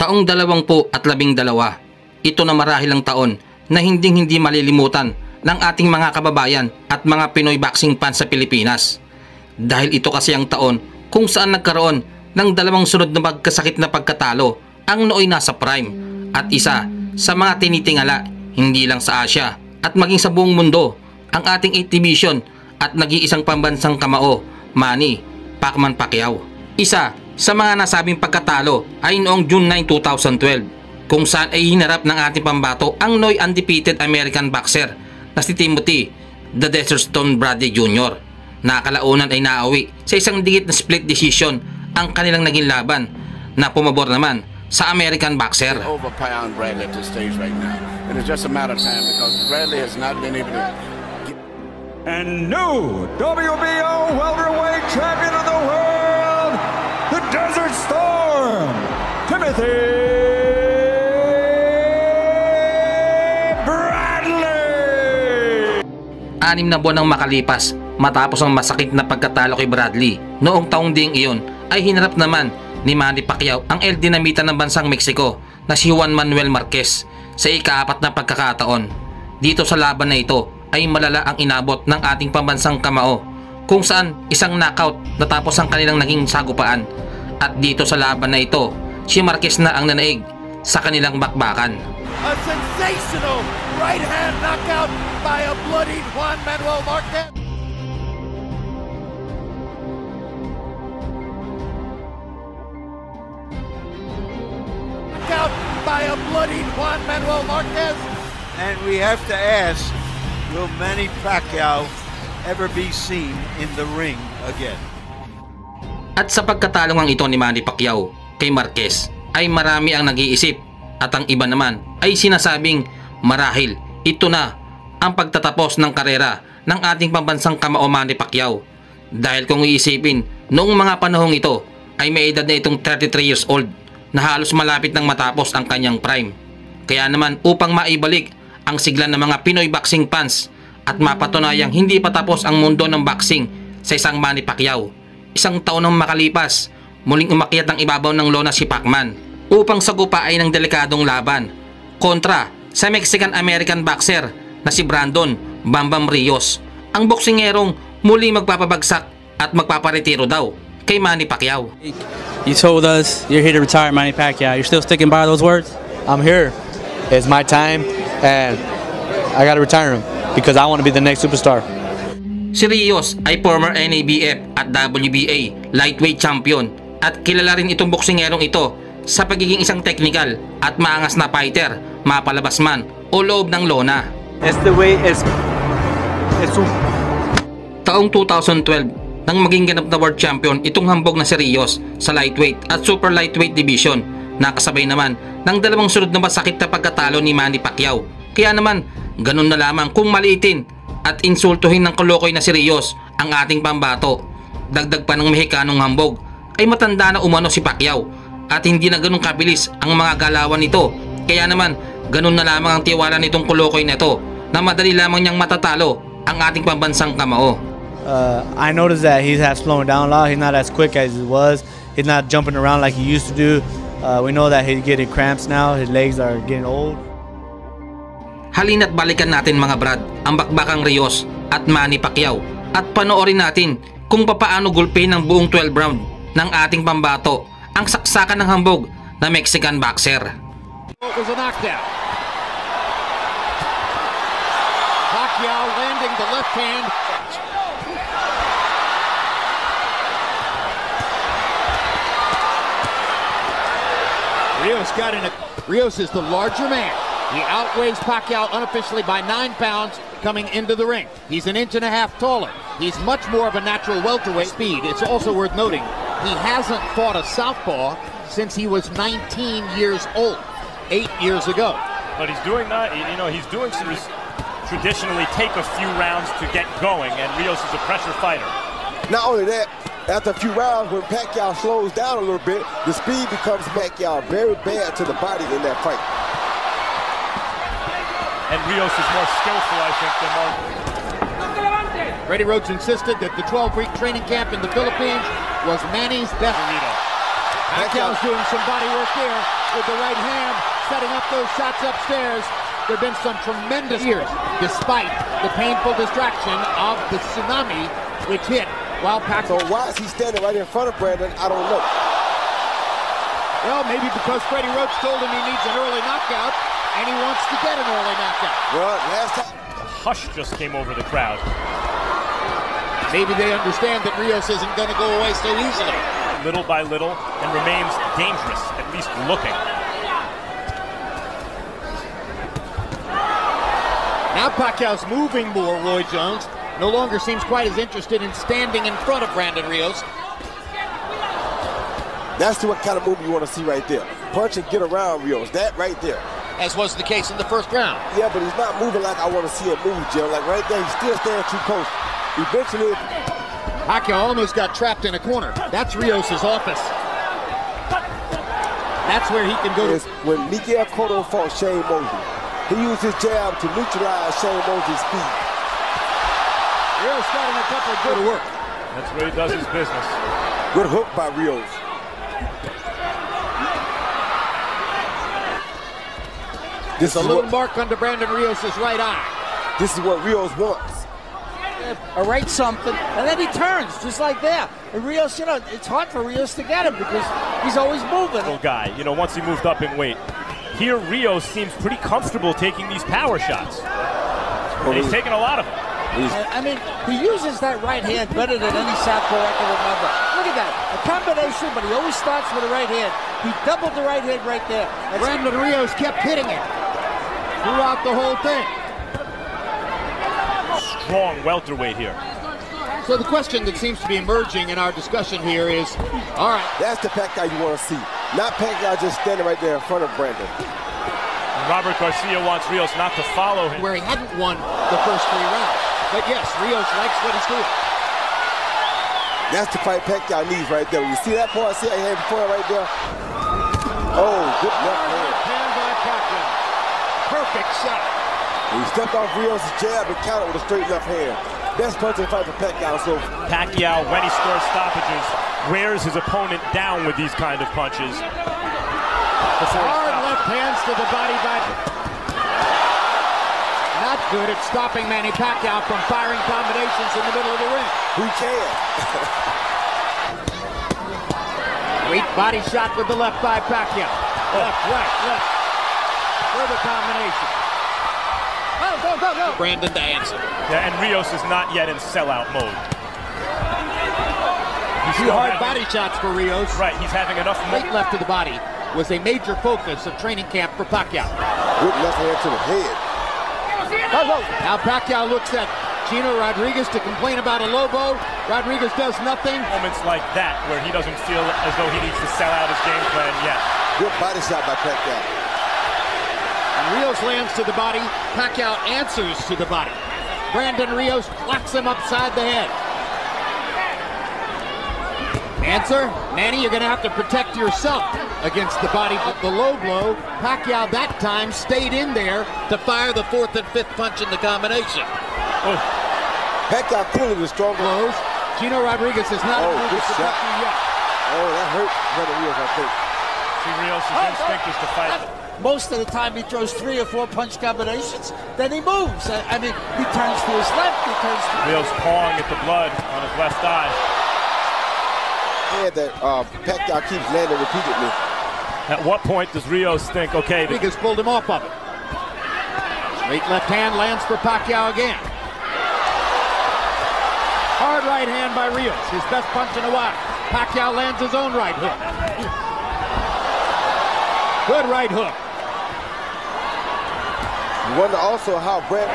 Taong 2012, ito na marahil ang taon na hindi malilimutan ng ating mga kababayan at mga Pinoy boxing fans sa Pilipinas. Dahil ito kasi ang taon kung saan nagkaroon ng dalawang sunod na magkasakit na pagkatalo ang nooy nasa prime at isa sa mga tinitingala hindi lang sa Asia at maging sa buong mundo ang ating 8th division at nag-iisang pambansang kamao, Manny Pacquiao. Isa sa mga nasabing pagkatalo ay noong June 9, 2012 kung saan ay hinarap ng ating pambato ang nooy undefeated American boxer na si Timothy "The Desert Storm" Bradley Jr. Nakalaunan ay naawi sa isang digit na split decision ang kanilang naging laban na pumabor naman sa American boxer. Overpound Bradley at this stage right now. And it's just a matter of time because Bradley has not been able to get... And new WBO welterweight champion of the world, the Desert Storm, Timothy Bradley. 6 na buwan ang makalipas matapos ang masakit na pagkatalo kay Bradley. Noong taong ding iyon ay hinarap naman ni Manny Pacquiao ang El Dinamita ng bansang Mexico na si Juan Manuel Marquez sa ika-4 na pagkakataon. Dito sa laban na ito ay malala ang inabot ng ating pambansang kamao kung saan isang knockout natapos ang kanilang naging sagupaan. At dito sa laban na ito, si Marquez na ang nanaig sa kanilang bakbakan. A sensational right hand knockout by a bloodied Juan Manuel Marquez. By a bloodied Juan Manuel Marquez. And we have to ask, will Manny Pacquiao ever be seen in the ring again? At sa pagkatalong ito ni Manny Pacquiao kay Marquez ay marami ang nag-iisip at ang iba naman ay sinasabing marahil ito na ang pagtatapos ng karera ng ating pambansang kamao Manny Pacquiao. Dahil kung iisipin, noong mga panahong ito ay may edad na itong 33 years old na halos malapit nang matapos ang kanyang prime. Kaya naman upang maibalik ang sigla ng mga Pinoy boxing fans at mapatunayang hindi pa tapos ang mundo ng boxing sa isang Manny Pacquiao, isang taon nang makalipas, muling umakyat ang ibabaw ng lona si Pacman upang sagupain ng delikadong laban kontra sa Mexican-American boxer na si Brandon Bambam Rios, ang boksingerong muli magpapabagsak at magpaparetiro daw kay Manny Pacquiao. You told us you're here to retire Manny Pacquiao. You're still sticking by those words? I'm here. It's my time, and I got to retire him because I want to be the next superstar. Si Rios ay former NABF at WBA lightweight champion at kilala rin itong boksingerong ito sa pagiging isang technical at maangas na fighter, mapalabas man o loob ng lona. It's the way it's Taong 2012 nang maging ganap na world champion itong hambog na si Rios sa lightweight at super lightweight division, nakasabay naman ng dalawang sunod na masakit na pagkatalo ni Manny Pacquiao. Kaya naman ganun na lamang kung maliitin at insultuhin ng kolokoy na si Rios ang ating pambato. Dagdag pa ng Mexicanong hambog ay matanda na umano si Pacquiao at hindi na ganun kabilis ang mga galawan nito. Kaya naman ganun na lamang ang tiwala nitong kolokoy na ito na madali lamang niyang matatalo ang ating pambansang kamao. I noticed that he has slowing down a lot. He's not as quick as he was. He's not jumping around like he used to do. We know that he's getting cramps now. His legs are getting old. Halina't balikan natin mga brad ang bakbakang Rios at Manny Pacquiao at panoorin natin kung papaano gulpin ng buong 12 round ng ating pambato ang saksakan ng hambog na Mexican boxer. It was a knockdown. Pacquiao landing the left hand. Rios is the larger man. He outweighs Pacquiao unofficially by 9 pounds coming into the ring. He's an inch and a half taller. He's much more of a natural welterweight speed. It's also worth noting he hasn't fought a southpaw since he was 19 years old, 8 years ago. But he's doing that, you know, he's doing some traditionally take a few rounds to get going, and Rios is a pressure fighter. Not only that, after a few rounds, when Pacquiao slows down a little bit, the speed becomes Pacquiao very bad to the body in that fight. And Rios is more skillful, I think, than Mark. Freddie Rhodes insisted that the 12-week training camp in the Philippines was Manny's best. Pacquiao's doing some body work there with the right hand, setting up those shots upstairs. There have been some tremendous years, despite the painful distraction of the tsunami which hit while Pacquiao. So why is he standing right in front of Brandon? I don't know. Well, maybe because Freddie Roach told him he needs an early knockout, and he wants to get an early knockout. Well, last time. A hush just came over the crowd. Maybe they understand that Rios isn't going to go away so easily. Little by little, and remains dangerous, at least looking. Now Pacquiao's moving more, Roy Jones. No longer seems quite as interested in standing in front of Brandon Rios. That's the kind of move you want to see right there. Punch and get around Rios. That right there. As was the case in the first round. Yeah, but he's not moving like I want to see him move, Jim. Like right there, he's still standing too close. Eventually, Pacquiao almost got trapped in a corner. That's Rios' office. That's where he can go to. When Miguel Cotto fought Shane Mosley, he used his jab to neutralize Shane Mosley's speed. Rios starting a couple of good work. That's where he does his business. Good hook by Rios. There's a little mark under Brandon Rios' right eye. This is what Rios wants. Right something, and then he turns just like that. And Rios, you know, it's hard for Rios to get him because he's always moving. Guy, you know, once he moved up in weight. Here, Rios seems pretty comfortable taking these power shots. And he's taking a lot of them. I mean, he uses that right hand better than any southpaw I can remember. Look at that, a combination, but he always starts with the right hand. He doubled the right hand right there. Brandon Rios kept hitting it throughout the whole thing. Strong welterweight here. So the question that seems to be emerging in our discussion here is, all right. That's the Pacquiao you want to see. Not Pacquiao just standing right there in front of Brandon. Robert Garcia wants Rios not to follow him. Where he hadn't won the first 3 rounds. But yes, Rios likes what he's doing. That's the fight Pacquiao needs right there. When you see that point, see how he had before right there? Oh, good left hand. Hand by Pacquiao. Perfect shot. And he stepped off Rios' jab and countered with a straight left hand. Best punch in the fight for Pacquiao. So Pacquiao, when he scores stoppages, wears his opponent down with these kind of punches. Hard left hands to the body by. Not good at stopping Manny Pacquiao from firing combinations in the middle of the ring. Who can? Great body shot with the left by Pacquiao. Left, right, left. Further combination. Go. Brandon to answer. Yeah, and Rios is not yet in sellout mode. Two hard body shots for Rios. Right, he's having enough Right left to the body was a major focus of training camp for Pacquiao. Good left hand to the head. Now Pacquiao looks at Gino Rodriguez to complain about a Lobo. Rodriguez does nothing. Moments like that where he doesn't feel as though he needs to sell out his game plan yet. Good body shot by Pacquiao. And Rios lands to the body. Pacquiao answers to the body. Brandon Rios clocks him upside the head. Answer, Manny, you're going to have to protect yourself against the body. But the low blow, Pacquiao that time stayed in there to fire the 4th and 5th punch in the combination. Oh. Pacquiao clearly the strong blows. Gino Rodriguez is not able to protect you yet. Oh, that hurt Brandon Rios, I think. See, Rios' instinct is to fight. Most of the time he throws 3 or 4 punch combinations, then he moves. I mean, he turns to his left, he turns to... Rios pawing at the blood on his left eye. Yeah, that Pacquiao keeps landing repeatedly. At what point does Rios think, okay... Rodriguez pulled him off of it. Straight left hand lands for Pacquiao again. Hard right hand by Rios, his best punch in a while. Pacquiao lands his own right hook. Good right hook. You wonder also how Brandon...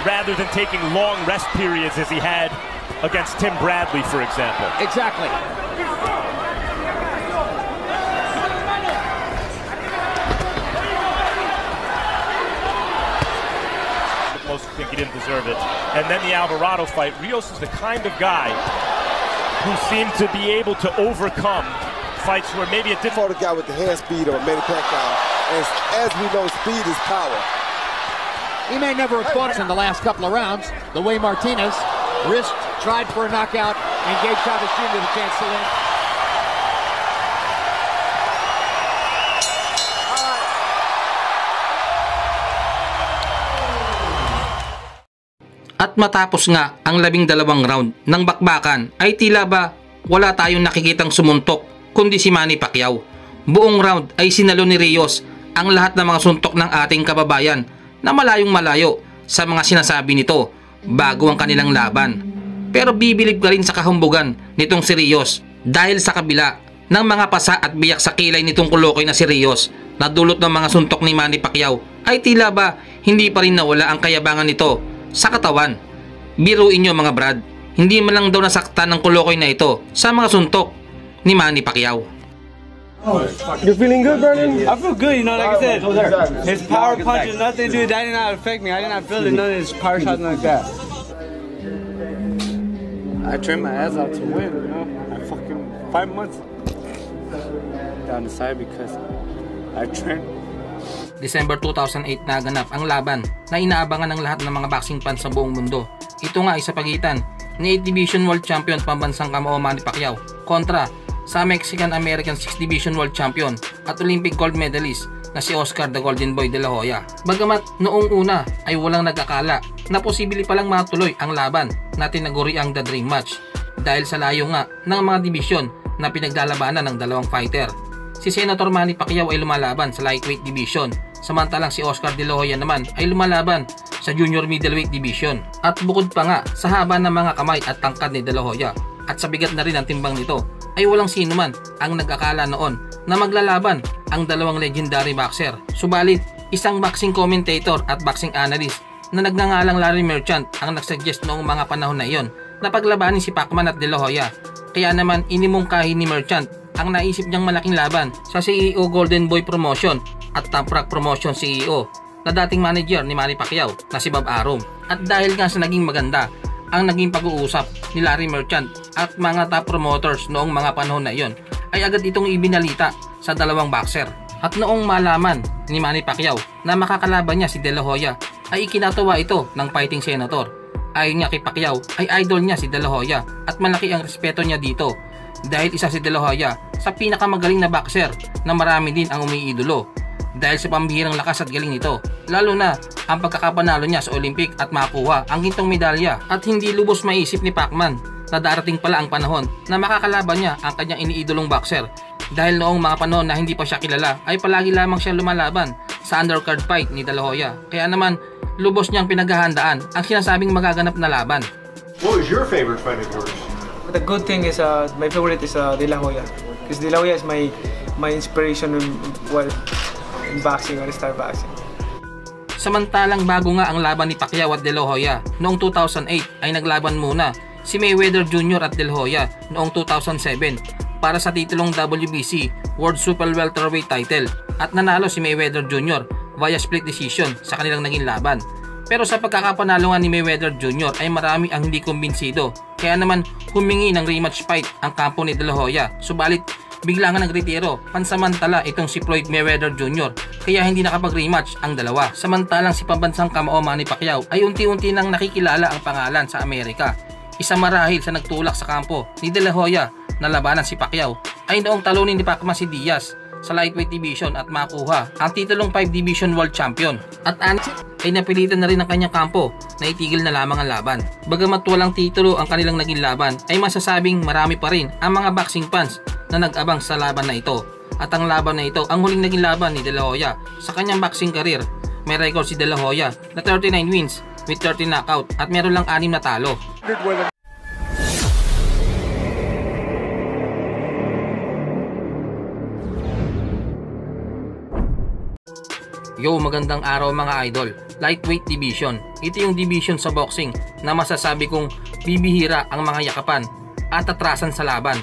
Rather than taking long rest periods as he had against Tim Bradley, for example. Exactly. Most think he didn't deserve it. And then the Alvarado fight. Rios is the kind of guy who seemed to be able to overcome fights where maybe it didn't... For the guy with the hand speed of Manny Pacquiao. As we know, speed is power. He may never have fought in the last couple of rounds the way Martinez Risked, tried for a knockout, and gave Chavez Jr. the chance to win. At matapos nga ang 12 round ng bakbakan ay tila ba wala tayong nakikitang sumuntok kundi si Manny Pacquiao. Buong round ay sinalo ni Rios ang lahat ng mga suntok ng ating kababayan na malayong malayo sa mga sinasabi nito bago ang kanilang laban. Pero bibilib ka rin sa kahumbugan nitong si Rios dahil sa kabila ng mga pasa at biyak sa kilay nitong kulokoy na si Rios na dulot ng mga suntok ni Manny Pacquiao ay tila ba hindi pa rin nawala ang kayabangan nito sa katawan. Biruin nyo mga brad, hindi man lang daw nasaktan ng kulokoy na ito sa mga suntok ni Manny Pacquiao. You feeling good, Vernon? I feel good, you know, like I said, his power punches, nothing, dude, that did not affect me. I did not feel it, none of his power shots like that. I trained my ass out to win, you know? I fucking 5 months down the side because I trained. December 2008 naganap ang laban na inaabangan ng lahat ng mga boxing fans sa buong mundo. Ito nga ay sa pagitan ni 8 Division World Champion pambansang kamao Manny Pacquiao kontra sa Mexican-American 6 Division World Champion at Olympic gold medalist na si Oscar the Golden Boy de la Hoya. Bagamat noong una ay walang nag-akala na posible palang matuloy ang laban na tinaguri ang The Dream Match dahil sa layo nga ng mga division na pinaglalabanan ng dalawang fighter. Si Senator Manny Pacquiao ay lumalaban sa lightweight division, samantalang si Oscar de la Hoya naman ay lumalaban sa junior middleweight division. At bukod pa nga sa haba ng mga kamay at tangkad ni de la Hoya at sa bigat na rin ang timbang nito, ay walang sino man ang nag-akala noon na maglalaban ang dalawang legendary boxer. Subalit, isang boxing commentator at boxing analyst na nagngangalang Larry Merchant ang nagsuggest noong mga panahon na iyon na paglabanin si Pacman at de la Hoya. Kaya naman inimungkahi ni Merchant ang naisip niyang malaking laban sa CEO Golden Boy Promotion at Top Rock Promotion CEO na dating manager ni Manny Pacquiao na si Bob Arum. At dahil nga sa naging maganda ang naging pag-uusap ni Larry Merchant at mga top promoters noong mga panahon na iyon, ay agad itong ibinalita sa dalawang boxer. At noong malaman ni Manny Pacquiao na makakalaban niya si de la Hoya, ay ikinatawa ito ng fighting senator. Ayon nga kay Pacquiao ay idol niya si de la Hoya at malaki ang respeto niya dito dahil isa si de la Hoya sa pinakamagaling na boxer na marami din ang umiidolo dahil sa pambihirang lakas at galing nito, lalo na ang pagkakapanalo niya sa Olympic at makuha ang gintong medalya. At hindi lubos maisip ni Pacman na darating pala ang panahon na makakalaban niya ang kanyang iniidolong boxer dahil noong mga panahon na hindi pa siya kilala ay palagi lamang siya lumalaban sa undercard fight ni de la Hoya. Kaya naman lubos niyang pinaghahandaan ang sinasabing magaganap na laban. What was your favorite fight of yours? The good thing is my favorite is De La Hoya because De La Hoya is my inspiration in boxing or star boxing. Samantalang bago nga ang laban ni Pacquiao at de la Hoya noong 2008 ay naglaban muna si Mayweather Jr. at de la Hoya noong 2007 para sa titulong WBC World Super Welterweight title at nanalo si Mayweather Jr. via split decision sa kanilang naging laban. Pero sa pagkakapanalo nga ni Mayweather Jr. ay marami ang hindi kumbinsido, kaya naman humingi ng rematch fight ang kampo ni de la Hoya. Subalit bigla nga nagretiro pansamantala itong si Floyd Mayweather Jr. kaya hindi nakapag-rematch ang dalawa. Samantalang si pambansang kamao Manny Pacquiao ay unti-unti nang nakikilala ang pangalan sa Amerika. Isa marahil sa nagtulak sa kampo ni de la Hoya na labanan si Pacquiao ay noong talunin ni Pacman si Diaz sa lightweight division at makuha ang titulong 5 Division World Champion. At ay napilitan na rin ang kanyang kampo na itigil na lamang ang laban. Bagamat walang titulo ang kanilang naging laban ay masasabing marami pa rin ang mga boxing fans na nag-abang sa laban na ito. At ang laban na ito ang huling naging laban ni de la Hoya sa kanyang boxing career. May record si de la Hoya na 39 wins with 30 knockout at meron lang 6 na talo. Yo, magandang araw mga idol. Lightweight division. Ito yung division sa boxing na masasabi kong bibihira ang mga yakapan at atrasan sa laban.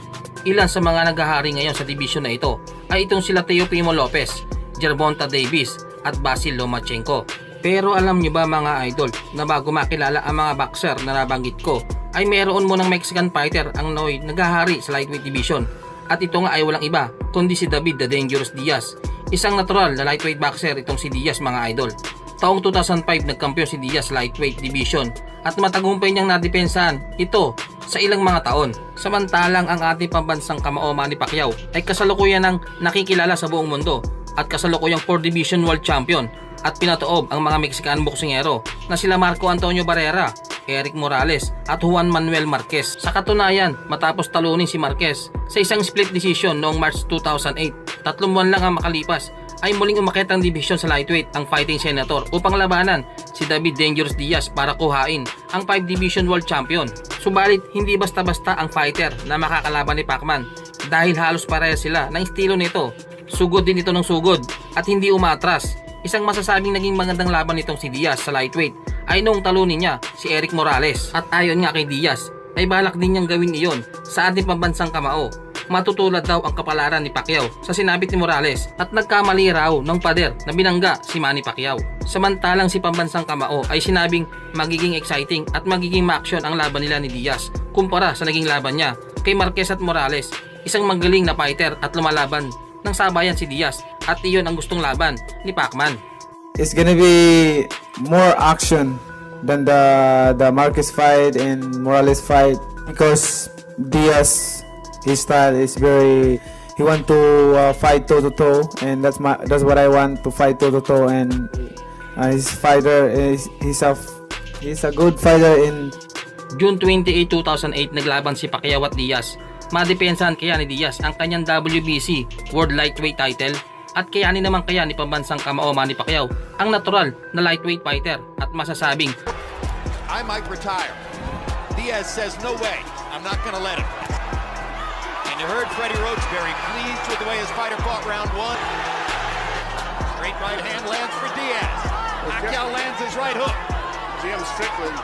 Ilan sa mga naghahari ngayon sa division na ito ay itong sila Teofimo Lopez, Gervonta Davis at Basil Lomachenko. Pero alam nyo ba mga idol na bago makilala ang mga boxer na nabanggit ko ay meron mo ng Mexican fighter ang naghahari sa lightweight division. At ito nga ay walang iba kundi si David the Dangerous Diaz. Isang natural na lightweight boxer itong si Diaz mga idol. Taong 2005 nagkampiyon si Diaz lightweight division at matagumpay niyang nadepensahan ito sa ilang mga taon. Samantalang ang ating pambansang kamao Manny Pacquiao ay kasalukuyan ng nakikilala sa buong mundo at kasalukuyang 4 Division World Champion at pinatoob ang mga Mexican boksingero na sila Marco Antonio Barrera, Eric Morales at Juan Manuel Marquez. Sa katunayan, matapos talunin si Marquez sa isang split decision noong March 2008, 3 buwan lang ang makalipas ay muling umakyat ang division sa lightweight ang Fighting Senator upang labanan si David Dangerous Diaz para kuhain ang 5 Division World Champion. Subalit hindi basta-basta ang fighter na makakalaban ni Pacman dahil halos parehas sila ng estilo nito. Sugod din ito ng sugod at hindi umatras. Isang masasabing naging magandang laban nitong si Diaz sa lightweight ay noong talunin niya si Eric Morales at ayon nga kay Diaz ay balak din niyang gawin iyon sa ating pambansang kamao. Matutulad daw ang kapalaran ni Pacquiao sa sinabit ni Morales at nagkamali raw ng pader na binangga si Manny Pacquiao. Samantalang si pambansang kamao ay sinabing magiging exciting at magiging ma-action ang laban nila ni Diaz kumpara sa naging laban niya kay Marquez at Morales. Isang magaling na fighter at lumalaban ng sabayan si Diaz at iyon ang gustong laban ni Pacman. It's gonna be more action than the Marquez fight and Morales fight because Diaz, his style is very, he want to fight toe to toe, and that's what I want, to fight toe to toe. And his fighter he's a good fighter. In June 28, 2008 naglaban si Pacquiao at Diaz. Madepensahan kaya ni Diaz ang kanyang WBC World Lightweight title at kayanin naman kaya ni pambansang kamao Manny Pacquiao ang natural na lightweight fighter at masasabing I might retire. Diaz says no way, I'm not gonna let him. And you heard Freddie Roach very pleased with the way his fighter fought round 1. Straight right hand lands for Diaz. Pacquiao lands his right hook. Jim Strickland,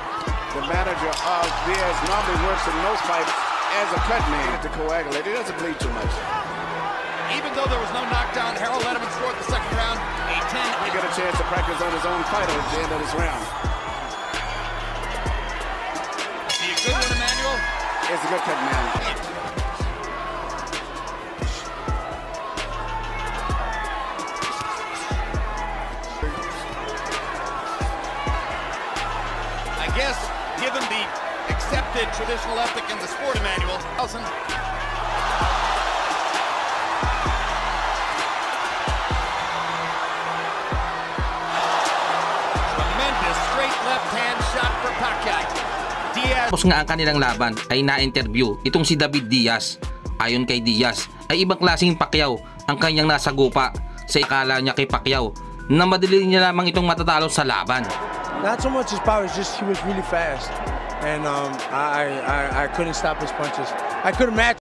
the manager of Diaz, normally works in most fights as a cut man to coagulate. He doesn't bleed too much. Even though there was no knockdown, Harold Letterman scored the second round. A 10. He got a chance to practice on his own fighter at the end of this round. Is he a good one, Emmanuel? It's a good cut man. I guess, given the accepted traditional ethic in the sport, Emmanuel, tremendous straight left hand shot for Pacquiao. Diaz. Tapos nga ang kanilang laban ay na-interview itong si David Diaz. Ayon kay Diaz ay ibang klaseng Pacquiao ang kanyang nasagupa sa akala niya kay Pacquiao na madali niya lamang itong matatalo sa laban. Not so much his power, it's just he was really fast. And I couldn't stop his punches. I couldn't match